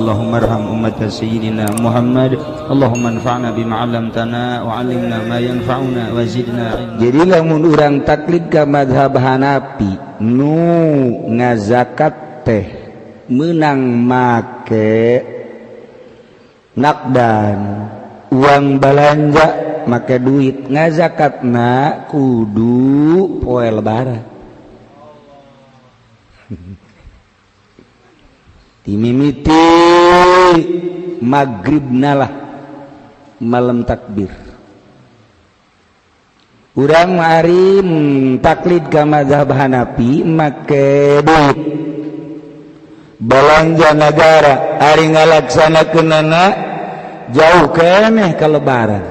Allahumma arham ummat sayyidina Muhammad. Allahumma anfa'na bima 'allamtana wa 'allimna ma yanfa'una wa zidna ilma. Jadi lamun urang taklid ka mazhab Hanafi nu ngazakat teh meunang make nakdan uang belanja make duit ngazakatna kudu poe lebaran. Timimiti maghribna lah malam takbir. Urang ari taklid ka mazhab Hanafi make duit belanja negara ari ngalaksanakeunana jauh keneh ka lebaran.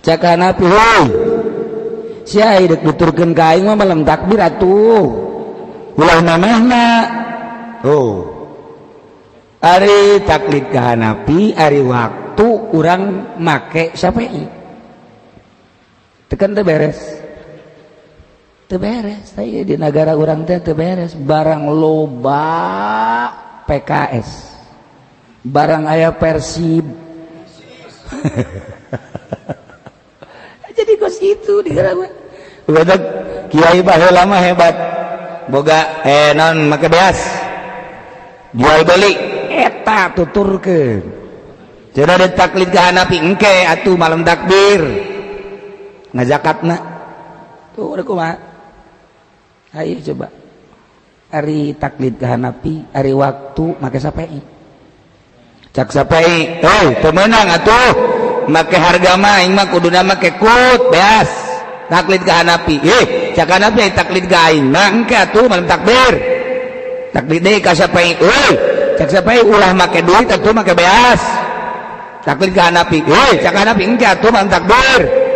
Cak Hanafi heuh sia deuk nuturkeun ka aing mah malam takbir atuh ulah namehna. Oh ari taklid ka Hanafi ari waktu urang make Syafi'i tekan teu beres tadi di negara urang teh teu beres barang loba PKS barang aya Persib jadi kos gitu di negara mah udah kiai baheula mah hebat boga non make beas jual beli eta tuturkeun cenah ada taklid ka Hanafi engke atuh malam takbir ngazakatna tuh udah kumaha ayo coba ari taklid ka Hanafi ari waktu make Syafi'i cak Syafi'i teu meunang atuh make harga mah aing mah kuduna make kut beas taklid ka Hanafi cak Hanafi taklid ka aing mah engke atuh malam takbir taklid deui ka Syafi'i cak Syafi'i ulah make duit atuh make beas taklid ka Hanafi cak Hanafi engke atuh malam takbir.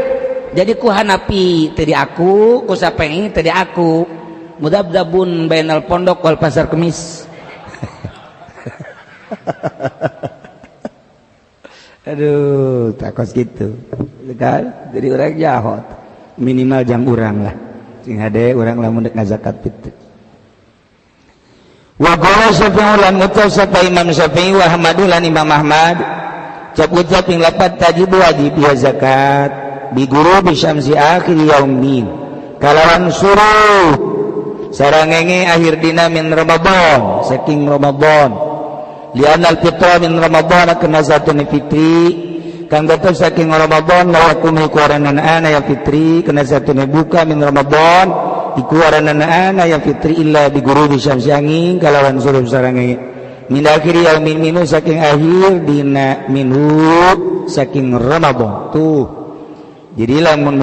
Jadi ku Hanafi teu di aku ku Syafi'i teu di aku mudabdabun bainal pondok wal pasar kemis. Aduh takos gitu kan jadi orang jahot minimal jang urang lah sing hade urang lamun dek ngazakat fitrah. Wa qala Syafi'i lan ngucap sapa Imam Syafi'i wa Ahmadu lan Imam Ahmad cak ucap ing lapat tajib wajib ya zakat bi ghurubi syamsi akhir yaumin kalawan suruh sarangenge akhir dina min Ramadan saking Ramadan lianal fitra min Ramadan kana satuna fitri kang betul saking Ramadan wa kumi kuranana ya fitri kana satuna buka min Ramadan iku aranana ya fitri illa bi ghurubi syamsi angin kalawan suruh sarangenge min akhir yaumin minu saking akhir dina minhu saking Ramadan tuh. Jadi lamun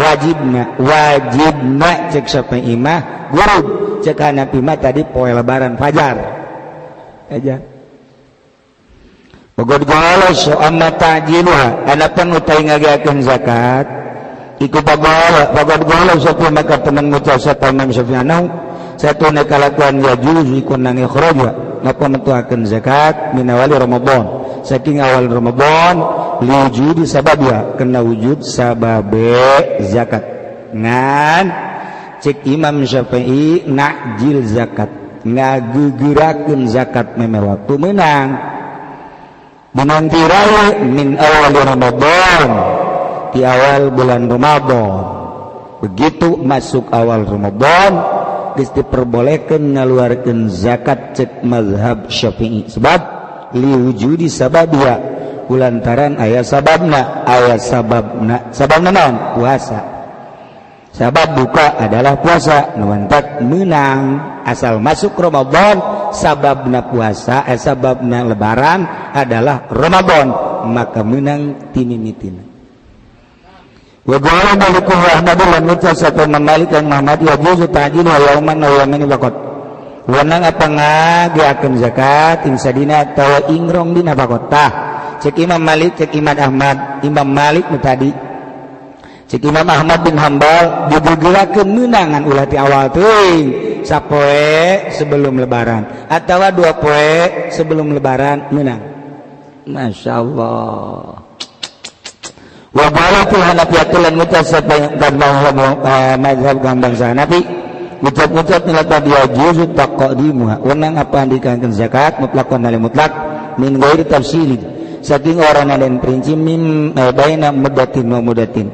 wajibna cek Syafi'i mah gurub cek Hanafi mah tadi poe lebaran fajar aja. Pagod galo so amma ta'jiluha anapan utai ngagiakeun zakat iku pagod galo so maka teman ngucap sapa Imam Syafi'i anu satuna kalakuan yajuz iku nang ikhraja ngapa metuakeun zakat min awal Ramadan saking awal Ramadan liwujud sababnya kena wujud sababe zakat ngan cek Imam Syafi'i nakjil zakat ngagugurakeun zakat meme waktu menang menantirai min awal Ramadan di awal bulan Ramadan begitu masuk awal Ramadan geus diperbolehkeun ngaluarkeun zakat cek mazhab Syafi'i sebab liwujudi sababnya kulantaran ayat sababna naon puasa sabab buka adalah puasa nuantak menang asal masuk Ramadan sababna puasa sababna lebaran adalah Ramadan maka menang timimitina wa qala Malikun rahmatullah ngucap sapa Malik dan Muhammad ya juzu ta'jil wa yauman wa yaumin waqt wanang apa ngagiakeun zakat insadina tawa ingrong dina pakota cek Imam Malik cek Imam Malik tadi cek Imam Ahmad bin Hambal digugurakeun meunangan ulah ti awal teuing sapoe sebelum lebaran atawa 2 poe sebelum lebaran meunang masyaallah wa baratul hanafiyatul lan mutasabba mazhab bangsa Hanafi ucap-ucap nilata dia juzu taqdimuha wenang apa andikakeun zakat mutlaqan dari mutlak min ghairi tafsil saking orang dan perinci min baina mudatin wa mudatin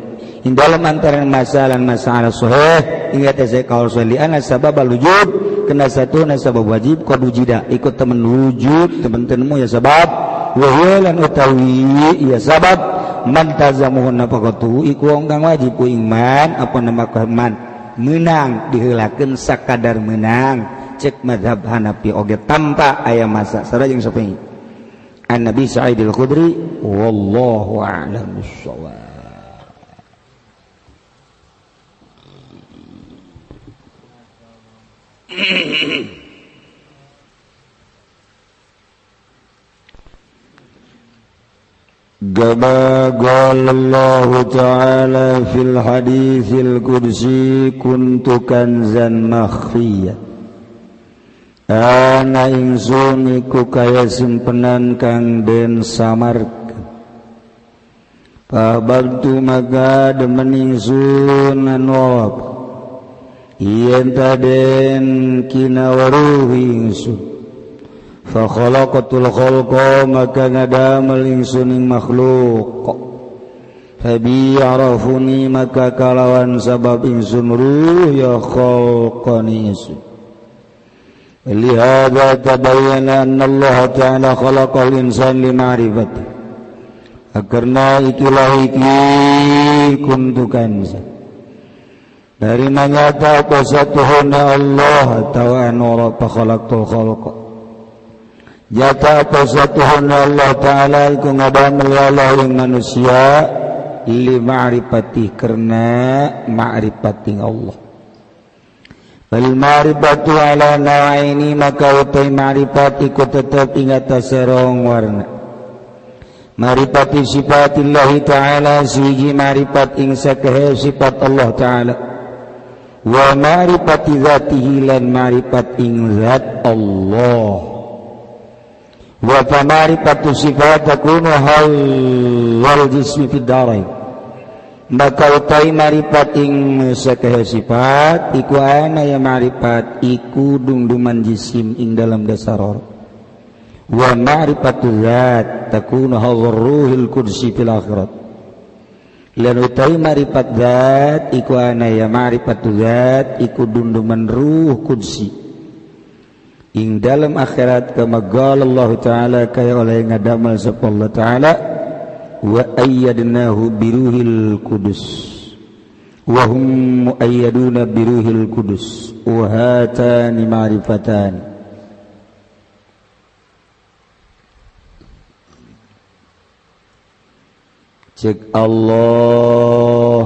in dalam antara masalah sahih ingat saya kaul salian sabab wujud kena satu sabab wajib qad wujida ikut temen wujud temen-temenmu ya sabab wa huwa lan utawi ya sabab man tazamuhun nafaqatu iku wong kang wajib ku iman apa nama keman menang diheulakeun sakadar menang cek mazhab Hanafi oge tanpa aya masa sareng sapeung An-Nabi Sa'id Al-Khudri wallahu a'lam bissawab. Kama qala Allah Ta'ala fil haditsil qudsi kuntu kanzan makhfiyyan ana ingsun iku kaya simpenan kang den samarkeun pabantu maka demen ingsun anwab yen taden kinawaruh ingsun fa khalaqatul khalqa maka ngadamel ingsun ing makhluk fabi arafuni maka kalawan sabab ingsun ruh ya khalqani ingsun lihada tabayyana anna Allah ta'ala khalaqal insan lima'rifati akarna ikilah iki kuntu kanza dari manyata apa satuhuna Allah ta'ala wa khalaqtul khalqa jata apa satuhuna Allah ta'ala iku ngadamel Allah ing manusia lima'rifati karena ma'rifati Allah bal ma'rifatu ala nawaini maka utai ma'rifat ikut tetap ingat serong warna ma'rifati sifatillahi ta'ala siji ma'rifat ing sakahe sifat Allah ta'ala wa ma'rifati zatihi lan ma'rifat ing zat Allah wa fa ma'rifatu sifat takunu hal wal jismi fid darain maka utai marifat ing sakahe sifat iku ana ya marifat iku dungduman jisim ing dalam dasar wa ma'rifatu zat takunu hawruhil qudsi fil akhirat lan utai marifat zat iku ana ya ma'rifatu zat iku dungduman ruh qudsi ing dalam akhirat kama qala Allah taala kaya oleh ngadamal sapa Allah taala wa ayyadnahu biruhil qudus wa hum muayyaduna biruhil qudus wa hatani ma'rifatan cek Allah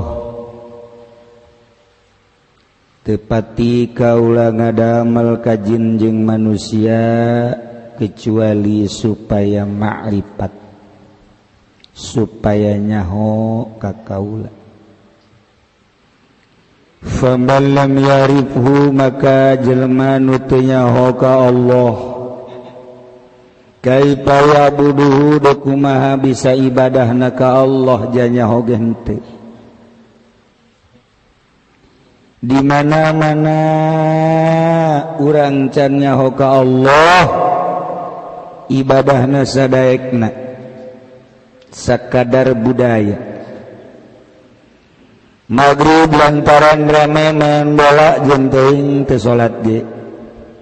tepati kaula ngadamel ka jin jeung manusia kecuali supaya ma'rifat supaya nyaho kakaula faman lam yarifhu maka jelma nu teu nyaho ka Allah kaifa yabuduhu da kumaha bisa ibadahna ka Allah ja nyaho ge henteu di mana-mana urang can nyaho ka Allah ibadahna sadaekna sakadar budaya maghrib lantaran rame main bola jeung teuing teu salat ge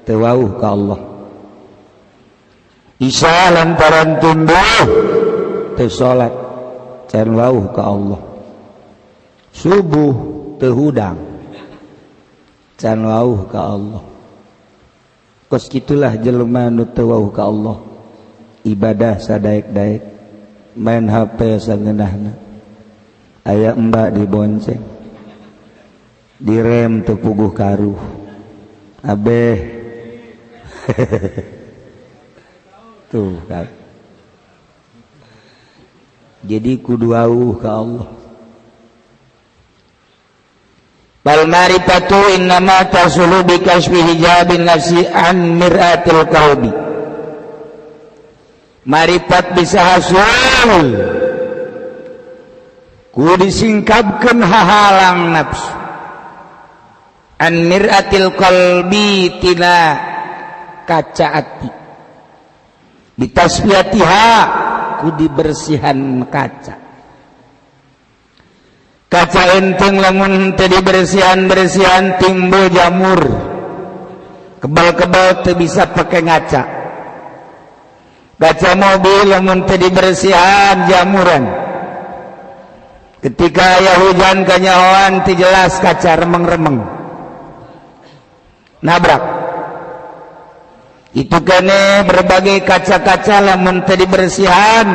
teu wauh ka Allah isya lantaran tunduh teu salat can wauh ka Allah subuh teu hudang can wauh ka Allah kos kitulah jelema nu teu wauh ka Allah ibadah sadaek-daek main HP sangeunahna aya mbak dibonceng direm teu puguh karuh abeh tuh kan jadi kudu auh ka Allah bal marifatu innama tasulu bi kasfi hijabin nafsi an mir'atil qalbi marifat bisa hasil ku disingkapkeun hahalang nafsu an mir'atil qalbi tina kaca ati bitasfiyatiha ku dibersihan kaca enteng lamun teu dibersihan timbul jamur kebal-kebal teu bisa pakai ngaca mobil lamun teu dibersihan jamuran ketika aya hujan kanyahoan teu jelas kaca remeng-remeng nabrak itu kene berbagai kaca-kaca lamun teu dibersihan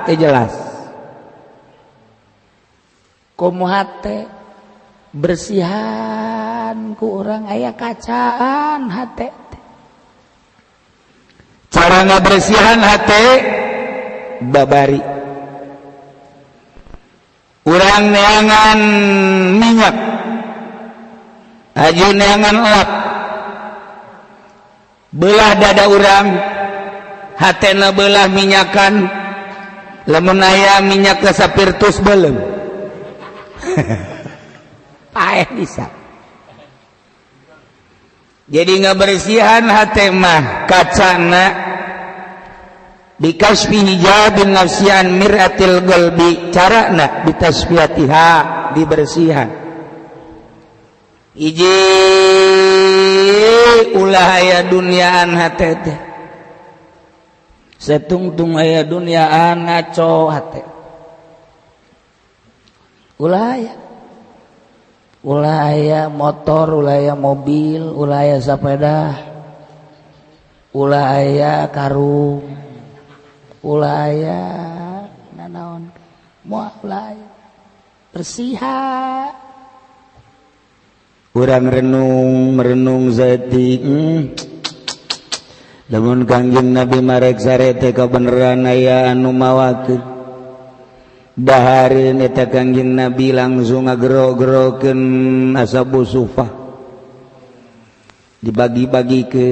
teu jelas kumaha teh bersihan ku urang aya kacaan hate cara ngabersihan hate babari urang neangan minyak aju neangan elak belah dada urang hatena belah minyakan lamun aya minyak ke sapirtus beuleum paeh bisa jadi ngabersihan hate mah kacana bikasfi hijabin nafsian miratil qalbi carana bitasfiyatiha dibersihan iji ulah aya dunyaan hate teh setungtung aya dunyaan ngaco hate ulah aya motor, ulah aya mobil, ulah aya sepeda, ulah aya karung, ulah aya nanaon, moal ulah aya bersiha. Urang merenung zati, lamun Kangjeng Nabi marek sarete kabeneran aya anu mawakeun. Dahareun eta Kangjeng Nabi langsung ngagero-gerokeun ashabu sufah dibagi-bagi ke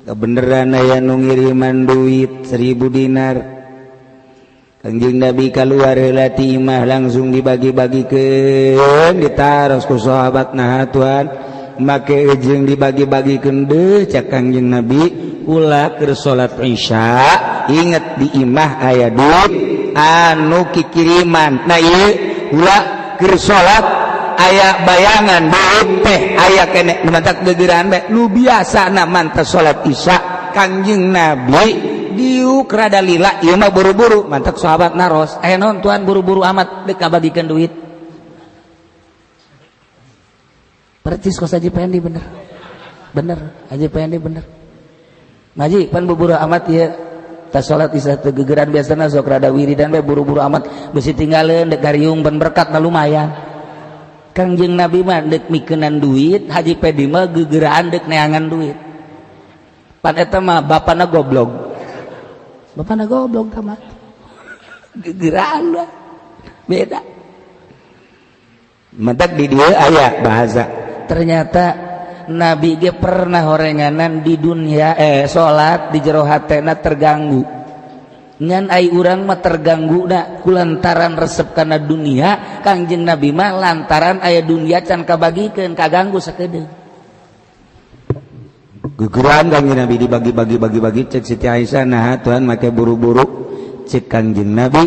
kebeneran aya nu ngiriman duit 1000 dinar Kangjeng Nabi kaluar heula ti imah langsung dibagi-bagikeun ditaros ku sahabatna Tuhan make jeung dibagi-bagikeun deui cak Kangjeng Nabi ulah keur salat Isya inget di imah aya duit anu kikiriman nah ieu ulah keur salat aya bayangan duit teh aya kene mantak gegeran bae nu biasana mantep salat Isya Kangjeng Nabi diuk rada lila ieu mah buru-buru mantak sahabat naros aya naon tuan buru-buru amat deuk kabagikeun duit percis kos Haji Pendi bener Haji Pendi bener ngaji pan buru amat ieu tas salat Isya teu gegeran biasana sok rada wiridan bae buru-buru amat beusi tinggaleun dek gariung ban berkat na lumayan Kangjeng Nabi mah dek mikeunan duit Haji Pendi mah gegeran dek neangan duit pan eta mah bapana goblok tamat gegeran lah beda mentak di dieu aya bahasa ternyata Nabi ge pernah horenganan di dunia salat di jero hatena terganggu ngan ai urang mah terganggu na kulantaran resep kana dunia Kangjeng Nabi mah lantaran aya dunia can kabagikeun kaganggu sakedeung gegeran Kangjeng Nabi dibagi-bagi cek Siti Aisyah nah Tuhan make buru-buru cek Kangjeng Nabi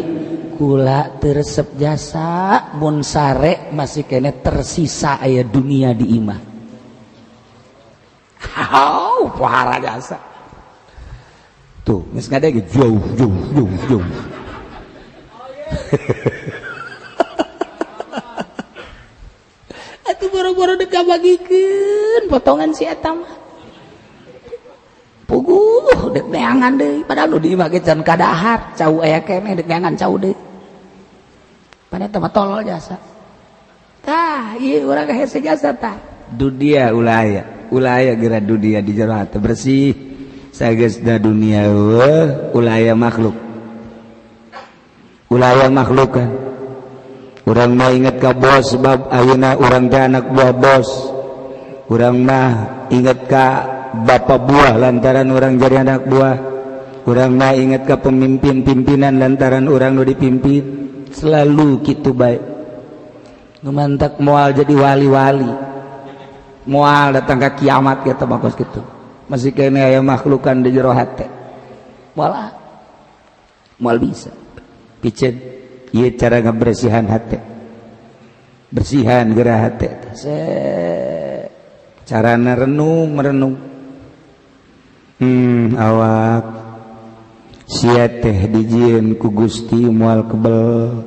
kula teu resep jasa mun sare masih kene tersisa aya dunia di imah pohara jasa tuh geus ngadege jauh atuh boro-boro deuk kabagikeun potongan si eta mah puguh deuk neangan deui padahal nu di imah ge can kadahar cau aya keneh deuk neangan cau deui pan eta mah tolol jasa tah ieu urang hese jasa tah dunia ulah aya geura dunia di jero hate bersih sageusna dunia ulah aya makhluk kan urang mah inget ka bos sebab ayeuna urang teh anak buah bos urang mah inget ka bapa buah lantaran urang jadi anak buah urang mah inget ka pemimpin-pimpinan lantaran urang nu dipimpin selalu kitu bae nu mantak moal jadi wali-wali moal datang ke kiamat kita bakos gitu masih kene aya makhlukan di jero hate Malah mal bisa. Piceun ieu cara ngabersihan hate. Bersihan geura hate. Carana renung merenung. Awak sia teh dijieun ku Gusti moal kebel.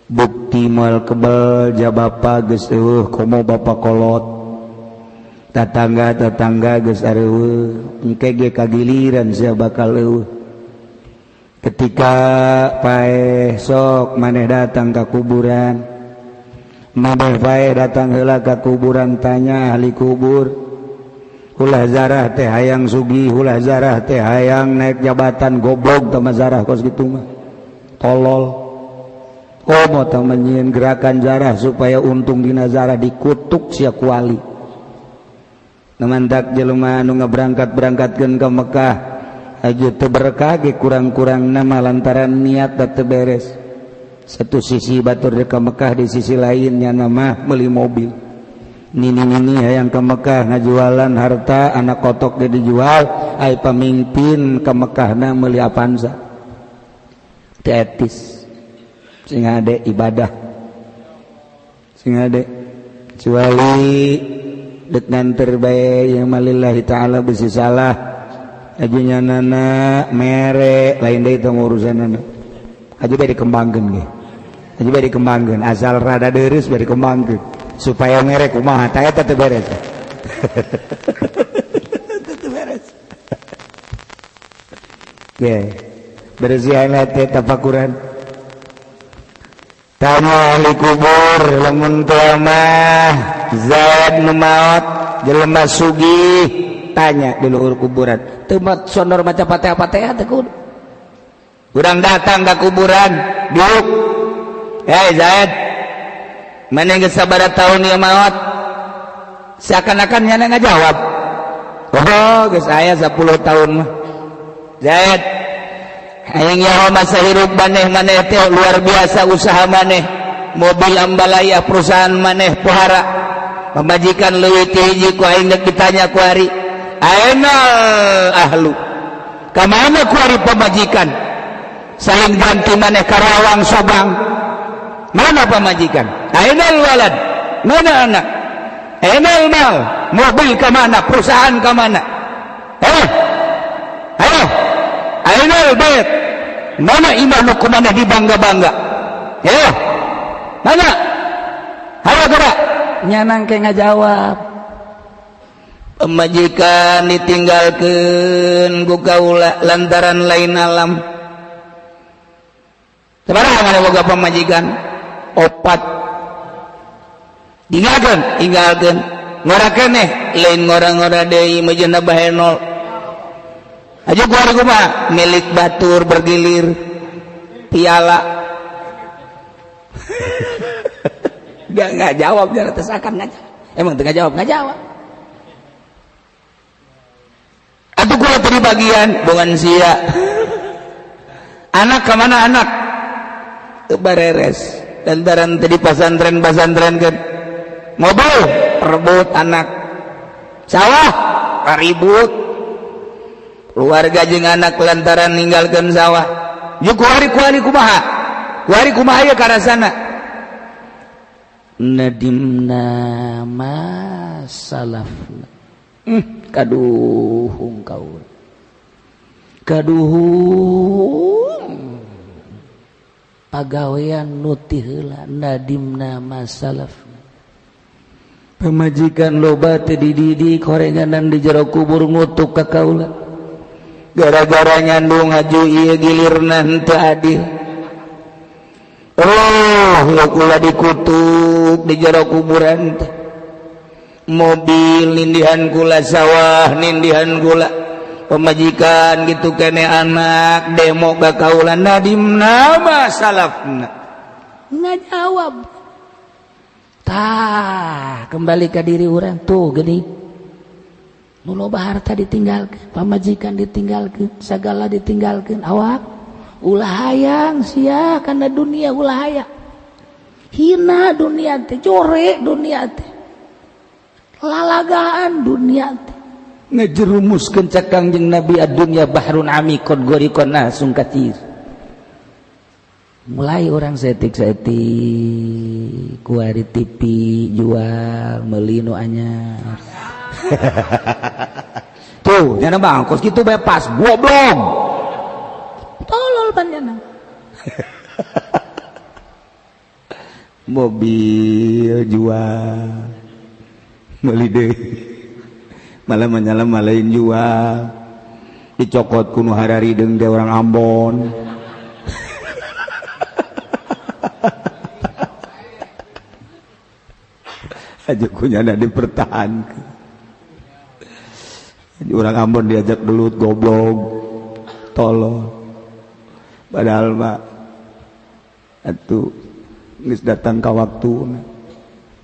Bukti moal kebel ja bapa geus eueuh komo bapa kolot. Tetangga geus areueuh engke ge kagiliran sia bakal eueuh. Ketika pae sok maneh datang ka kuburan, maneh pae datang heula ka kuburan tanya ahli kubur, ulah zarah teh hayang sugih, ulah zarah teh hayang naik jabatan, goblok teh zarah kos kitu mah. Tolol. Komo teh nyieun gerakan zarah supaya untung dina zarah dikutuk sia ku wali. Namantak jelema anu ngaberangkat-berangkatkeun ka Mekah aju teu berkah ge kurang-kurang nama lantaran niat teu beres. Satu sisi batur ka Mekah, di sisi lainnya nama meuli mobil. Nini hayang ka Mekah ngajualan harta, anak kotok ge dijual, ai pamimpin ka Mekahna meuli Avanza. Teu etis. Sing ade ibadah. Sing ade kecuali dek nanter bae yang malillahi ta'ala bisi salah ajunya nana mere lain deui teh urusanana aju bae dikembangkeun ge aju bae dikembangkeun asal rada deureus bae dikembangkeun supaya mere kumaha tah eta teu beres teu beres ge bersihan hati tafakuran tanya ahli kubur lamun teu mah Zaid nu maot jelema sugih tanya di luhur kuburan teu sondor maca Fatihah teh kudu urang datang ka kuburan diuk Zaid maneh geus sabaraha taun ieu maot seakan-akan nyana ngajawab geus aya 10 taun mah Zaid hayang nyaho masa hirup maneh teh luar biasa usaha maneh mobil ambalaya perusahaan maneh pohara pemajikan leuwih ti hiji ku aing ditanya ku ari ainal ahlu ka mana ku ari pemajikan saling ganti maneh Karawang Subang mana pemajikan ainal walad mana anak ainal mal mobil ka mana perusahaan ka mana ayo ainal bait mana imah ku mana dibangga-bangga mana hayo geura nyanang ke ngajawab pemajikan ditinggalkeun ku kaula lantaran lain alam sabaraha mana boga pemajikan 4 tinggalkeun ngora keneh lain ngora-ngora deui mejeunna bahenol aja ku ari kumaha milik batur bergilir piala nggak jawab dia atas akan ngajak emang tengah jawab atuh kula tadi bagian bongan sia anak ke mana anak teu bareres lantaran tadi pasantren kan mobil rebut anak sawah ribut keluarga jeung anak lantaran ninggalkeun sawah yuk kuari kumaha ya karasana nadimna masalafna kaduhung pagawean nuti heula nadimna masalafna pemajikan loba teu dididik horenganan di jero kubur ngutuk ka kaula gara-gara nyandung aju ieu gilirna henteu adil kula dikutuk di jero kuburan teh mobil nindihan kula sawah nindihan kula pemajikan gitu kene anak demo ka kaula nadimna masalafna ngajawab tah kembali ke diri urang tuh geuning nu loba harta ditinggalkeun pamajikan ditinggalkeun sagala ditinggalkeun awak ulah hayang sia kana dunia ulah hayang hina dunia teh core dunia teh lalagaan dunia teh ngejerumuskeun cak Kangjeng Nabi adunya bahrun amikon gorikon nasung katir. Mulai orang setik-setik kuari TV jual meuli nu anyar. Tuh, jangan bang, kos gitu bebas, goblok. Tolol panjana. Mobil jual meuli deui. Malah menyala malain jual. Dicokot kuno hararideng teh orang Ambon. Aja kunyana dipertahankan. Orang Ambon diajak gelut goblok tolol padahal mah atuh geus datang ka waktuna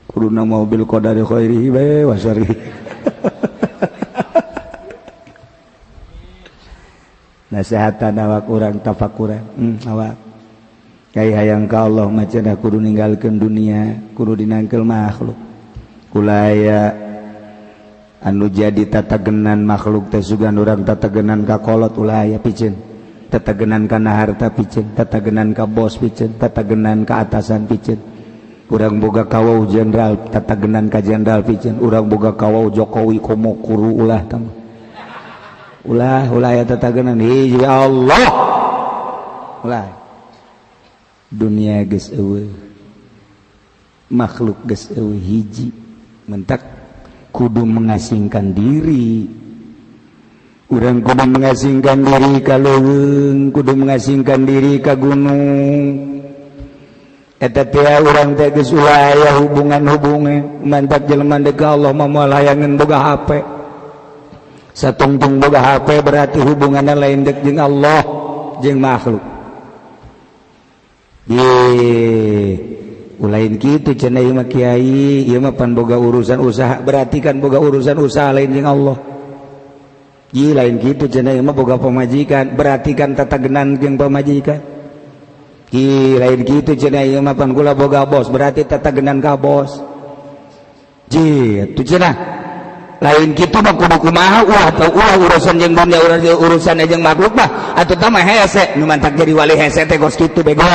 kuduna mobil qadari khairi bae wasari. Nasihatan awak urang tafakuran awak kai hayang ka Allah macana kudu ninggalkeun dunia kudu dinangkel makhluk kulaya anu jadi tatagenan makhluk teh sugan urang tatagenan ka kolot ulah aya pikeun tatagenan kana harta pikeun tatagenan ka bos pikeun tatagenan ka atasan pikeun urang boga kawau jenderal tatagenan ka jenderal pikeun urang boga kawau Jokowi komo kuru ulah tang ulah aya tatagenan hiji Allah ulah dunia geus eueuh makhluk geus eueuh hiji mentak kudu mengasingkan diri urang kudu mengasingkan diri ka leuweung kudu mengasingkan diri ka gunung eta teh urang teh geus ulah aya hubungan-hubungan mantap jelema ka Allah mah moal hayangeun boga HP satungtung boga HP berarti hubunganna lain deuk jeung Allah jeung makhluk lain gitu cenah ieu mah kiai ieu mah pan boga urusan usaha berarti kan boga urusan usaha lain jeung Allah ji lain gitu cenah ieu mah boga pamajikan berarti kan tatagenan jeung pamajikan ji lain gitu cenah ieu mah pan kula boga bos berarti tatagenan ka bos ji atuh cenah lain kitu mah kudu kumaha ulah urusan jeung dunia urusan jeung makhluk mah atuh tah mah hese nu mantak jadi wali hese teh gos kitu bego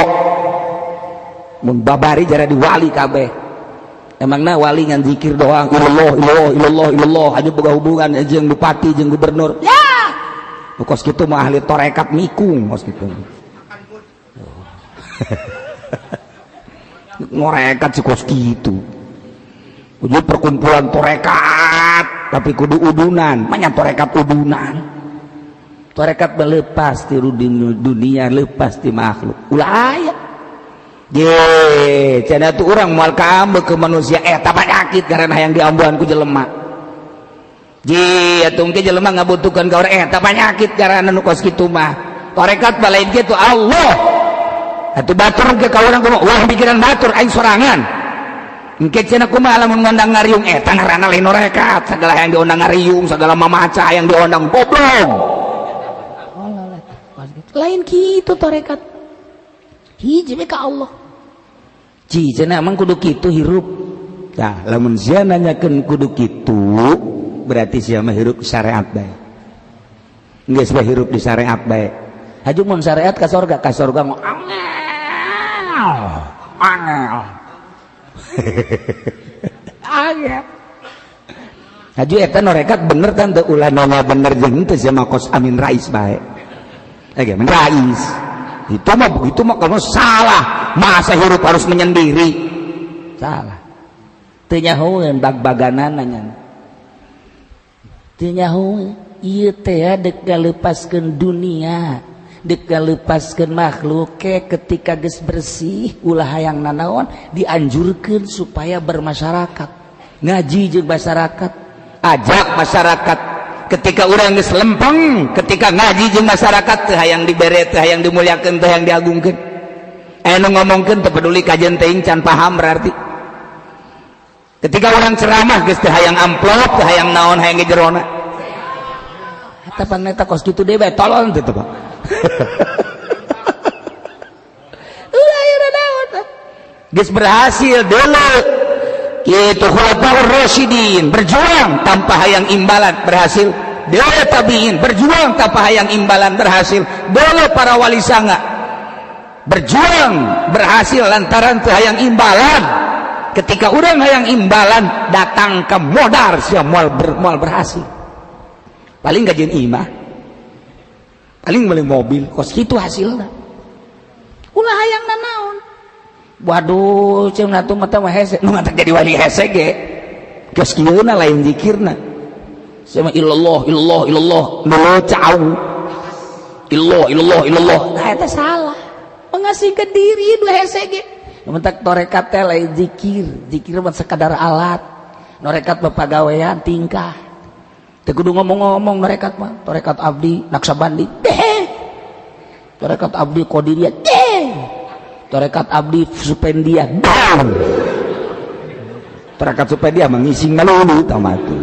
mun babari jara di wali kabeh emangna wali ngan zikir doang ilallah aja boga hubungan jeung bupati jeung gubernur ya kos kitu mah ahli torekat mikung kos kitu ngorekat si kos kitu kudu perkumpulan torekat tapi kudu udunan manya torekat udunan torekat melepas ti dunia lepas ti makhluk ulah aya ye cenah tuh urang moal kaambeu ke manusia eta penyakit karena yang diambuan ku jelema ye atuh ge jelema ngabutuhkeun ka urang eta penyakit karena nu kos kitu mah tarekat balain kitu Allah atuh batur ge ka urang kumaha wah pikiran batur aing sorangan engke cenah kumaha lamun ngondang ngariung eta ngaranna lain tarekat segala yang diundang ngariung segala mamaca yang diundang goblok lain kitu tarekat hiji ka Allah ci cenah emang kudu kitu hirup tah lamun sia nanyakeun kudu kitu berarti sia mah hirup syariat bae geus bae hirup di syariat bae haju mun syariat ka sorga mah angel haju eta norekat bener kan teu ulah nona bener jeung teu sia mah kos Amin Rais bae Amin Rais itu mah begitu mah kamu salah masa hirup harus menyendiri salah teu nyahoeun bag-baganan nya teu nyahoeun ieu teh deuk ngalepaskeun dunia deuk ngalepaskeun makhluk ketika geus bersih ulah hayang nanaon dianjurkeun supaya bermasyarakat ngaji jeung masyarakat ajak masyarakat ketika urang geus lempeng ketika ngaji jeung masyarakat teu hayang dibere teu hayang dimuliakeun teu hayang diagungkeun anu ngomongkeun teu peduli kajen teuing can paham berarti ketika urang ceramah geus teu hayang amplop teu hayang naon hayang ge jerona eta pan eta kos kitu deui bae tolol teh Pak ulah aya naon geus berhasil deuleu Kitu khulafaur rasyidin berjuang tanpa hayang imbalan berhasil. Dewa tabiin berjuang tanpa hayang imbalan berhasil. Dulu para wali sanga berjuang berhasil lantaran teu hayang imbalan. Ketika urang hayang imbalan datang ke modal sia moal berhasil. Paling gajian imah. Paling beli mobil kos kitu hasilna. Ulah hayang nanaon. Waduh, cenah tuh mata mah hese, nu mata jadi wali hese ge. Geus kieuna lain zikirna. Sama illallah, illallah, illallah, nu cau. Illallah. Nah eta salah. Mengasihkeun diri dua hese ge. Nu mentak torekat teh lain zikir mah sekadar alat. Norekat mah pagawean tingkah. Teu kudu ngomong-ngomong norekat mah. Torekat abdi Naksabandi. Teh. Torekat abdi Qadiriyah. Teh. Torekat abdi Supendia down. Torekat Supendia mengising ngalulu tamatu.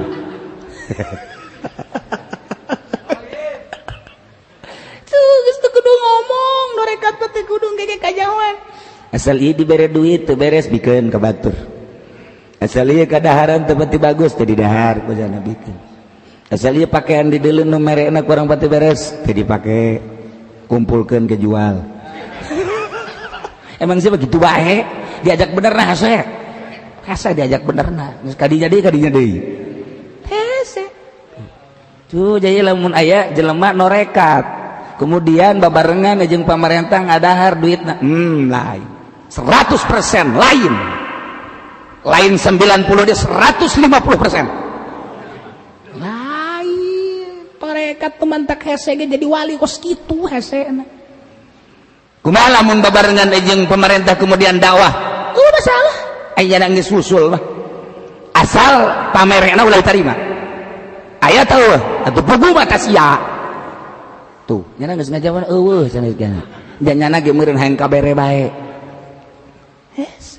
Tuh geus teu kudu ngomong, torekat teh kudu ngege kajawan. Asal ieu dibere duit teu beres bikeun ka batur. Asal ieu kadaharan teu pati bagus teu didahar ku jana bikeun. Asal ieu pakaian di deuleu nu merekna kurang pati beres teu dipake kumpulkeun ke jual. Emang sih begitu baik diajak bener nah hese diajak bener nah kadinya deui hese tuh jadi lamun aya jelema norekat kemudian babarengan jeung pamarentah ngadahar duitna lain 100% lain 90 dia 150% lain parekat temantak hese jadi wali kos kitu hesena. Kumaha lamun babarengan jeung pemerintah kemudian dakwah? Masalah. Aya geus usul mah. Asal pamerena ulah diterima. Aya tahu atuh pugu mah sia. Tuh, nyana geus ngajawan eueuh cenah kana. Janyana ge meureun hayang kabere bae. Yes.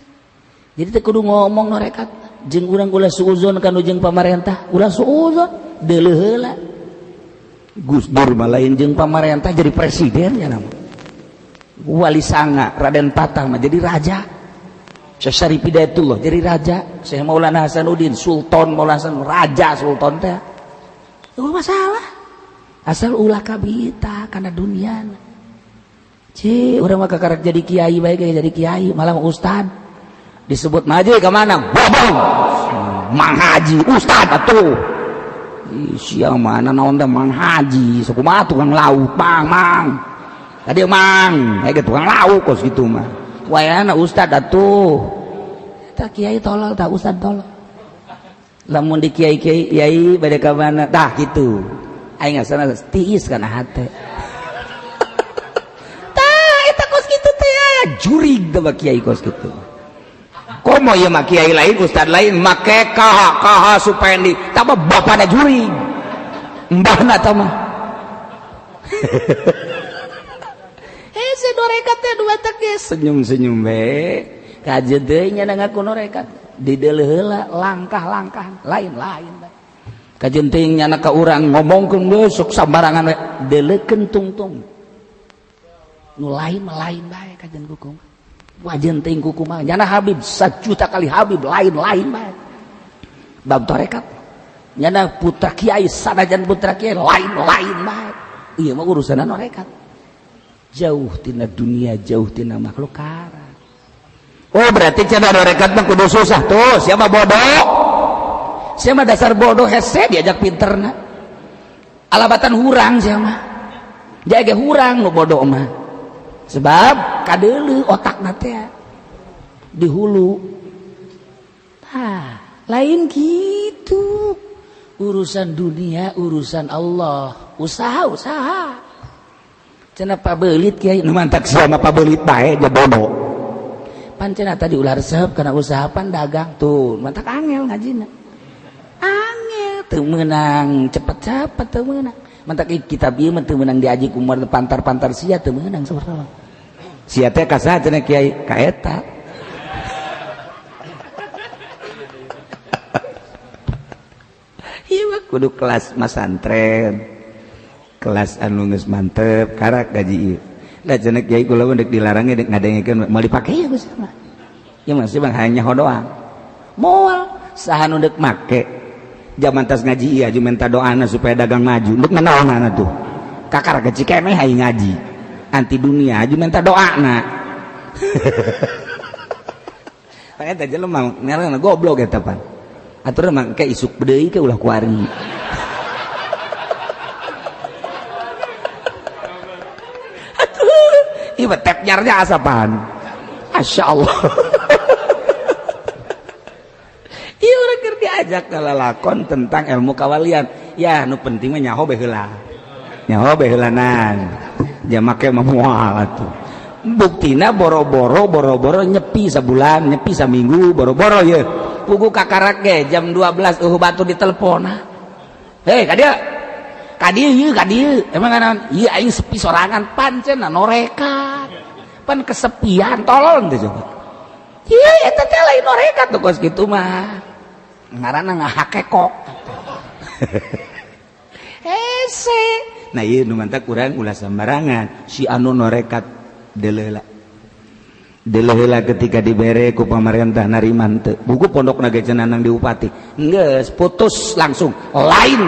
Jadi teh kudu ngomong norekat jeung urang ulah suuzon kanu jeung pamarentah, ulah suuzon deuleu heula. Gus Dur mah lain jeung pamarentah jadi presiden nya nama. Wali sanga Raden Patah mah jadi raja. Syekh Syarif Hidayatullah jadi raja. Syekh Maulana Hasanuddin Sultan Maulana Hasan raja sultan teh. Itu masalah. Asal ulah kabita kana dunia. Urang mah kakarek jadi kiai bae jadi kiai malah ustad. Disebut maji ke mana? Bobong. Mang Haji ustad atuh. Sia mana naon teh Mang Haji, sakumaha tukang lauk mang. Tadi mang, kayak tukang lauk kos gitu mah. Wayana ustad atuh. Tak kiai tolol, tak ustad tolol. Lamun di kiai bade ka mana? Tah kitu. Aing ngasana tiis kana hate. Tah eta kos kitu teh aya jurig teh kiai kos kitu. Komo ieu mah kiai lain, ustad lain make kaha Supendi. Tah bapana jurig. Mbahna tah mah. Hese norekat teh dua teh senyum-senyum bae. Kajeun deui nya ngaku norekat. Di deuleu heula langkah-langkah lain-lain bae. Kajeun teuing nya ka urang ngomongkeun geus sok sambarangan we. Deuleukeun tungtung. Nu lain mah lain bae kajeun kuku. Wajeun teuing kuku mah nya Habib 1 juta kali Habib lain-lain bae. Bab torekat. Nya putra kiai sanajan putra kiai lain-lain bae. Ieu mah urusan norekat. Jauh tina dunia, jauh tina makhluk kara. Oh berarti cenah norekat mah kudu susah tuh. Siapa bodoh? Siapa dasar bodoh hese diajak pinterna. Alabatan hurang siapa? Jaga hurang nu bodoh mah. Sebab kadeuleu otakna teh di hulu. Lain gitu. Urusan dunia, urusan Allah. Usaha. Cenah pabelit kiai nu mantak sama pabelit bae nya bodoh. Pan cenah tadi ulah resep kana usaha pan dagang tuh mantak angel ngajina. Angel teu meunang cepet-cepet teu meunang. Mantak kitab ieu mah teu meunang diaji ku pantar-pantar sia teu meunang sabarang. Sia teh ka saha cenah kiai? Ka eta. Ieu mah kudu kelas masantren. Kelas anu geus mantep karak gaji ieu. Da cenah kiai kula deuk dilarang deuk ngadengikeun mau dipake ya geus mah. Ya masih bang hanya doang. moal saha nu deuk make zaman tas ngaji ieu minta doana supaya dagang maju deuk naonana tuh kakar kecil keneh hayang ngaji anti dunia aju minta doana eta jelema ngaranna goblok eta pan atur mah ke isuk deui ke ulah kuari ieu tep nyarnya asapan masyaallah ieu urang keur diajak lalakon tentang ilmu kawalian ya nu penting mah nyaho bae heulanan ja make mah moal atuh buktina boro-boro nyepi sabulan nyepi saminggu boro-boro ye pugu kakarak ge jam 12 batu ditelepon hei kadieu emang kana ieu aing sepi sorangan pancen norekat pan kesepian tolong teh coba ieu eta teh lain norekat tuh kos kitu mah ngaranna ngahakekok hese nah ieu nu mantak urang ulah sembarangan si anu norekat deleula ketika dibere ku pamarentah nariman teu buku pondok nage cenah nang diupati geus putus langsung lain